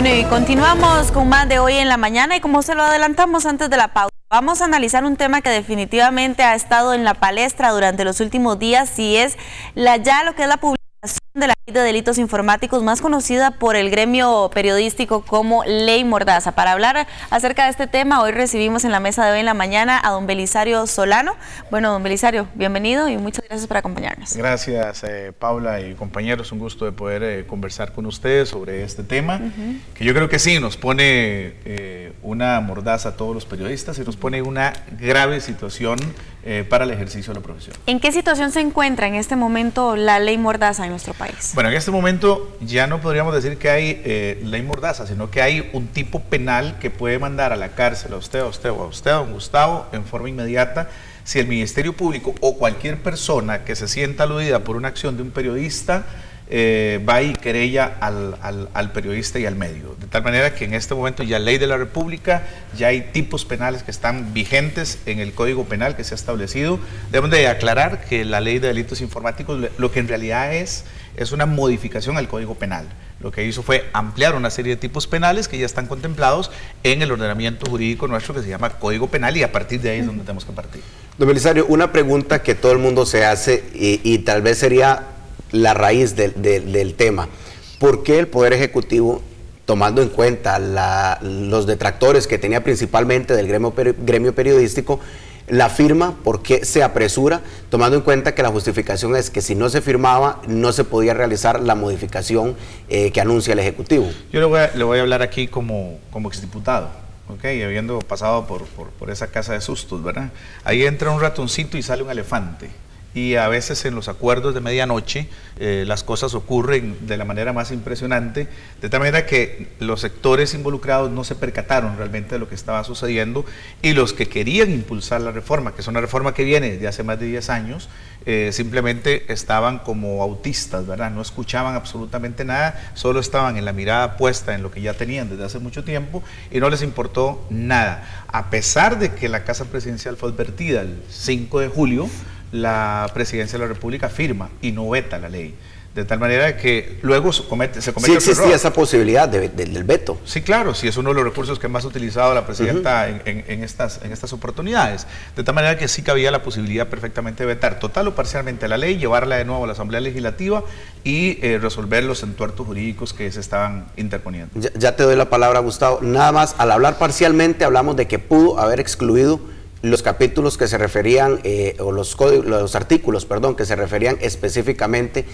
Bueno, y continuamos con más de Hoy en la Mañana, y como se lo adelantamos antes de la pausa, vamos a analizar un tema que definitivamente ha estado en la palestra durante los últimos días, y es lo que es la publicación de la Ley de Delitos Informáticos, más conocida por el gremio periodístico como Ley Mordaza. Para hablar acerca de este tema, hoy recibimos en la mesa de Hoy en la Mañana a don Belisario Solano. Bueno, don Belisario, bienvenido y muchas gracias por acompañarnos. Gracias, Paula y compañeros, un gusto de poder conversar con ustedes sobre este tema, que yo creo que sí nos pone una mordaza a todos los periodistas y nos pone una grave situación para el ejercicio de la profesión. ¿En qué situación se encuentra en este momento la Ley Mordaza en nuestro país? Bueno, en este momento ya no podríamos decir que hay ley mordaza, sino que hay un tipo penal que puede mandar a la cárcel a usted, don Gustavo, en forma inmediata, si el Ministerio Público o cualquier persona que se sienta aludida por una acción de un periodista va y querella al periodista y al medio. De tal manera que en este momento ya ley de la República, ya hay tipos penales que están vigentes en el Código Penal que se ha establecido. Debemos de aclarar que la Ley de Delitos Informáticos lo que en realidad es una modificación al Código Penal. Lo que hizo fue ampliar una serie de tipos penales que ya están contemplados en el ordenamiento jurídico nuestro que se llama Código Penal, y a partir de ahí es donde tenemos que partir. Don Belisario, una pregunta que todo el mundo se hace y tal vez sería la raíz del tema. ¿Por qué el Poder Ejecutivo, tomando en cuenta los detractores que tenía principalmente del gremio periodístico, la firma? ¿Por qué se apresura, tomando en cuenta que la justificación es que si no se firmaba no se podía realizar la modificación que anuncia el Ejecutivo? Yo le voy a hablar aquí como exdiputado, ¿okay? Habiendo pasado por esa casa de sustos, ¿verdad? Ahí entra un ratoncito y sale un elefante. Y a veces en los acuerdos de medianoche las cosas ocurren de la manera más impresionante, de tal manera que los sectores involucrados no se percataron realmente de lo que estaba sucediendo, y los que querían impulsar la reforma, que es una reforma que viene desde hace más de 10 años, simplemente estaban como autistas, ¿verdad? No escuchaban absolutamente nada, solo estaban en la mirada puesta en lo que ya tenían desde hace mucho tiempo y no les importó nada. A pesar de que la Casa Presidencial fue advertida el 5 de julio, la Presidencia de la República firma y no veta la ley. De tal manera que luego se comete sí existía esa posibilidad del veto. Sí, claro, sí, es uno de los recursos que más ha utilizado la Presidenta en estas oportunidades. De tal manera que sí cabía la posibilidad perfectamente de vetar total o parcialmente la ley, llevarla de nuevo a la Asamblea Legislativa y resolver los entuertos jurídicos que se estaban interponiendo. Ya te doy la palabra, Gustavo. Nada más, al hablar parcialmente hablamos de que pudo haber excluido los capítulos que se referían, o los artículos, perdón, que se referían específicamente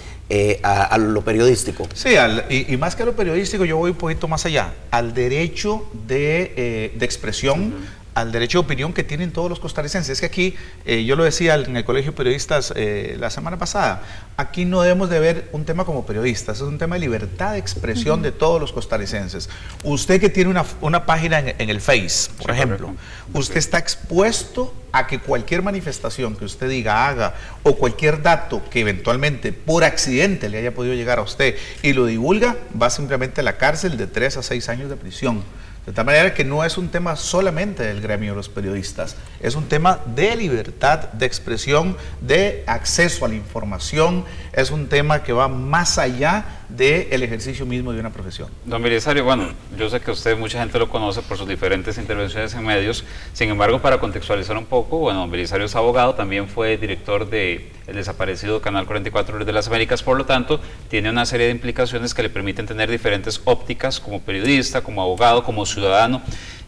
a lo periodístico. Sí, y más que a lo periodístico, yo voy un poquito más allá, al derecho de expresión, al derecho de opinión que tienen todos los costarricenses. Es que aquí, yo lo decía en el Colegio de Periodistas la semana pasada, aquí no debemos de ver un tema como periodistas, es un tema de libertad de expresión de todos los costarricenses. Usted que tiene una página en el Face, por ejemplo, usted está expuesto a que cualquier manifestación que usted diga, haga, o cualquier dato que eventualmente por accidente le haya podido llegar a usted y lo divulga, va simplemente a la cárcel de 3 a 6 años de prisión. De tal manera que no es un tema solamente del gremio de los periodistas, es un tema de libertad de expresión, de acceso a la información, es un tema que va más allá del ejercicio mismo de una profesión. Don Belisario, bueno, yo sé que usted, mucha gente lo conoce por sus diferentes intervenciones en medios, sin embargo, para contextualizar un poco, bueno, don Belisario es abogado, también fue director del desaparecido Canal 44 de las Américas, por lo tanto, tiene una serie de implicaciones que le permiten tener diferentes ópticas como periodista, como abogado, como ciudadano,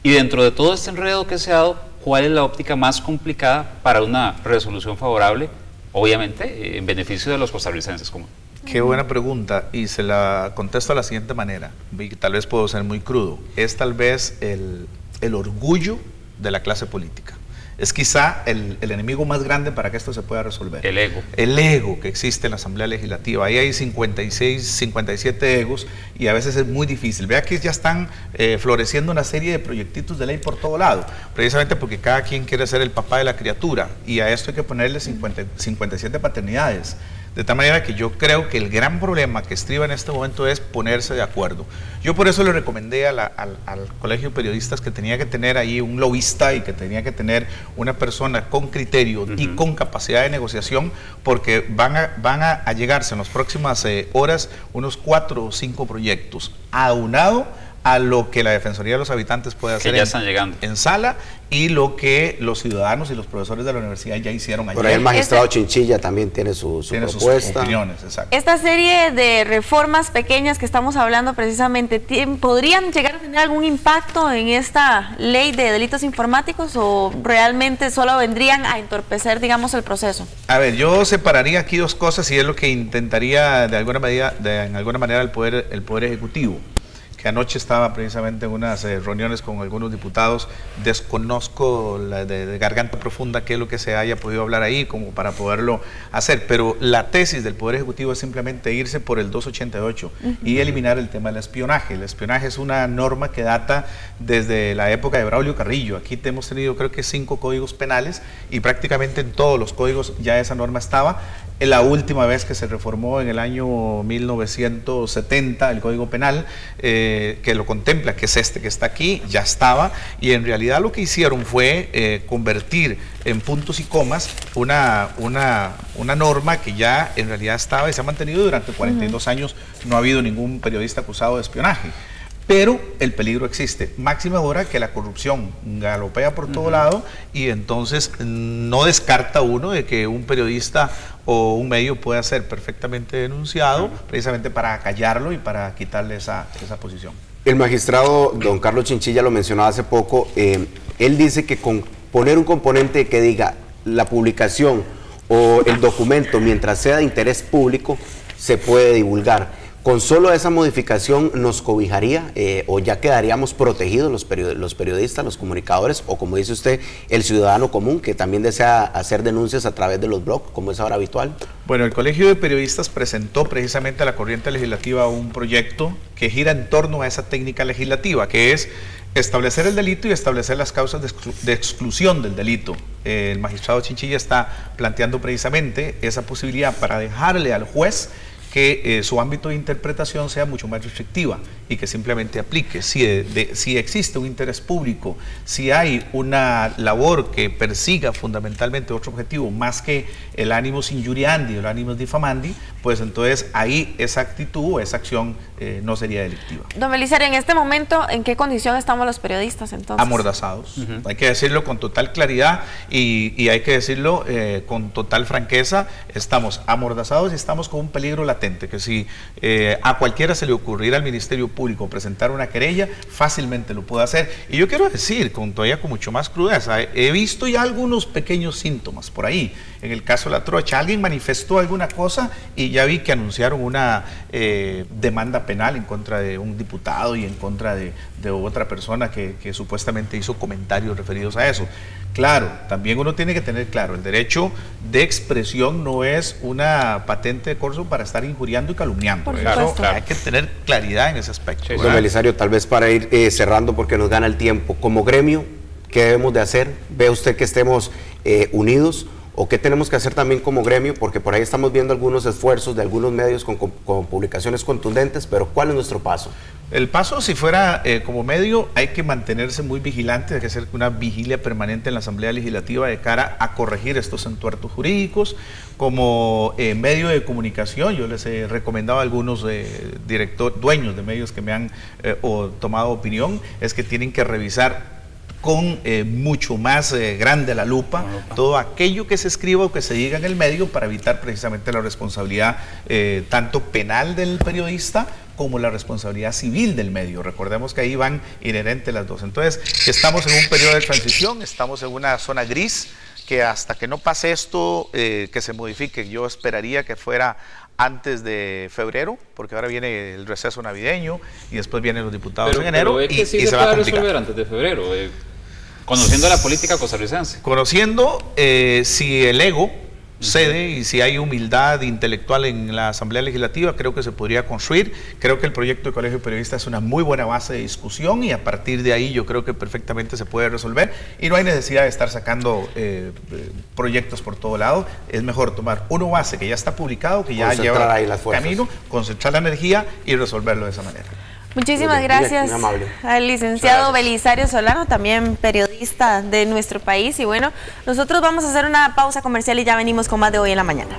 y dentro de todo este enredo que se ha dado, ¿cuál es la óptica más complicada para una resolución favorable, obviamente, en beneficio de los costarricenses? Qué buena pregunta, y se la contesto de la siguiente manera, y tal vez puedo ser muy crudo. Es tal vez el orgullo de la clase política. Es quizá el enemigo más grande para que esto se pueda resolver. El ego. El ego que existe en la Asamblea Legislativa. Ahí hay 56, 57 egos y a veces es muy difícil. Vea que ya están floreciendo una serie de proyectitos de ley por todo lado, precisamente porque cada quien quiere ser el papá de la criatura, y a esto hay que ponerle 57 paternidades. De tal manera que yo creo que el gran problema que estriba en este momento es ponerse de acuerdo. Yo por eso le recomendé al Colegio de Periodistas que tenía que tener ahí un lobista y que tenía que tener una persona con criterio y con capacidad de negociación, porque van a llegarse en las próximas horas unos 4 o 5 proyectos, aunado a lo que la Defensoría de los Habitantes puede hacer en sala y lo que los ciudadanos y los profesores de la universidad ya hicieron ayer. Por ahí el magistrado Chinchilla también tiene su propuesta. Sus opiniones, exacto. Esta serie de reformas pequeñas que estamos hablando precisamente, ¿podrían llegar a tener algún impacto en esta ley de delitos informáticos o realmente solo vendrían a entorpecer, digamos, el proceso? A ver, yo separaría aquí dos cosas y es lo que intentaría de alguna manera el Poder Ejecutivo, que anoche estaba precisamente en unas reuniones con algunos diputados. Desconozco de garganta profunda qué es lo que se haya podido hablar ahí como para poderlo hacer, pero la tesis del Poder Ejecutivo es simplemente irse por el 288 y eliminar el tema del espionaje. El espionaje es una norma que data desde la época de Braulio Carrillo. Aquí hemos tenido creo que 5 códigos penales y prácticamente en todos los códigos ya esa norma estaba. La última vez que se reformó en el año 1970 el Código Penal, que lo contempla, que es este que está aquí, ya estaba, y en realidad lo que hicieron fue convertir en puntos y comas una norma que ya en realidad estaba y se ha mantenido durante 42 años. No ha habido ningún periodista acusado de espionaje. Pero el peligro existe, máxima ahora que la corrupción galopea por todo lado y entonces no descarta uno de que un periodista o un medio pueda ser perfectamente denunciado precisamente para acallarlo y para quitarle esa posición. El magistrado don Carlos Chinchilla lo mencionaba hace poco, él dice que con poner un componente que diga la publicación o el documento mientras sea de interés público se puede divulgar. ¿Con solo esa modificación nos cobijaría o ya quedaríamos protegidos los periodistas, los comunicadores o, como dice usted, el ciudadano común que también desea hacer denuncias a través de los blogs, como es ahora habitual? Bueno, el Colegio de Periodistas presentó precisamente a la corriente legislativa un proyecto que gira en torno a esa técnica legislativa, que es establecer el delito y establecer las causas de exclusión del delito. El magistrado Chinchilla está planteando precisamente esa posibilidad para dejarle al juez que su ámbito de interpretación sea mucho más restrictiva y que simplemente aplique. Si existe un interés público, si hay una labor que persiga fundamentalmente otro objetivo más que el animus injuriandi o el animus diffamandi, pues entonces ahí esa actitud o esa acción no sería delictiva. Don Belisario, en este momento, ¿en qué condición estamos los periodistas entonces? Amordazados. Hay que decirlo con total claridad y hay que decirlo con total franqueza. Estamos amordazados y estamos con un peligro latente, que si a cualquiera se le ocurriera al Ministerio Público presentar una querella, fácilmente lo puede hacer. Y yo quiero decir, todavía con mucho más crudeza, he visto ya algunos pequeños síntomas por ahí. En el caso de la trocha, alguien manifestó alguna cosa y ya vi que anunciaron una demanda penal en contra de un diputado y en contra de otra persona que supuestamente hizo comentarios referidos a eso. Claro, también uno tiene que tener claro, el derecho de expresión no es una patente de corso para estar injuriando y calumniando. Eso hay que tener claridad en ese aspecto. Sí, don Belisario, tal vez para ir cerrando porque nos gana el tiempo, como gremio, ¿qué debemos de hacer? ¿Ve usted que estemos unidos? ¿O qué tenemos que hacer también como gremio? Porque por ahí estamos viendo algunos esfuerzos de algunos medios con publicaciones contundentes, pero ¿cuál es nuestro paso? El paso, si fuera como medio, hay que mantenerse muy vigilante, hay que hacer una vigilia permanente en la Asamblea Legislativa de cara a corregir estos entuertos jurídicos. Como medio de comunicación, yo les he recomendado a algunos dueños de medios que me han tomado opinión, es que tienen que revisar con mucho más grande la lupa todo aquello que se escriba o que se diga en el medio para evitar precisamente la responsabilidad tanto penal del periodista como la responsabilidad civil del medio. Recordemos que ahí van inherentes las dos. Entonces, estamos en un periodo de transición, estamos en una zona gris que hasta que no pase esto, que se modifique, yo esperaría que fuera antes de febrero, porque ahora viene el receso navideño y después vienen los diputados en enero. Pero es que sí se va a resolver antes de febrero, conociendo la política costarricense. Conociendo si el ego cede y si hay humildad intelectual en la Asamblea Legislativa, creo que se podría construir. Creo que el proyecto de Colegio de Periodistas es una muy buena base de discusión y a partir de ahí yo creo que perfectamente se puede resolver y no hay necesidad de estar sacando proyectos por todo lado. Es mejor tomar uno base que ya está publicado, que ya lleva camino, concentrar la energía y resolverlo de esa manera. Muchísimas gracias al licenciado Belisario Solano, también periodista de nuestro país. Y bueno, nosotros vamos a hacer una pausa comercial y ya venimos con más de Hoy en la Mañana.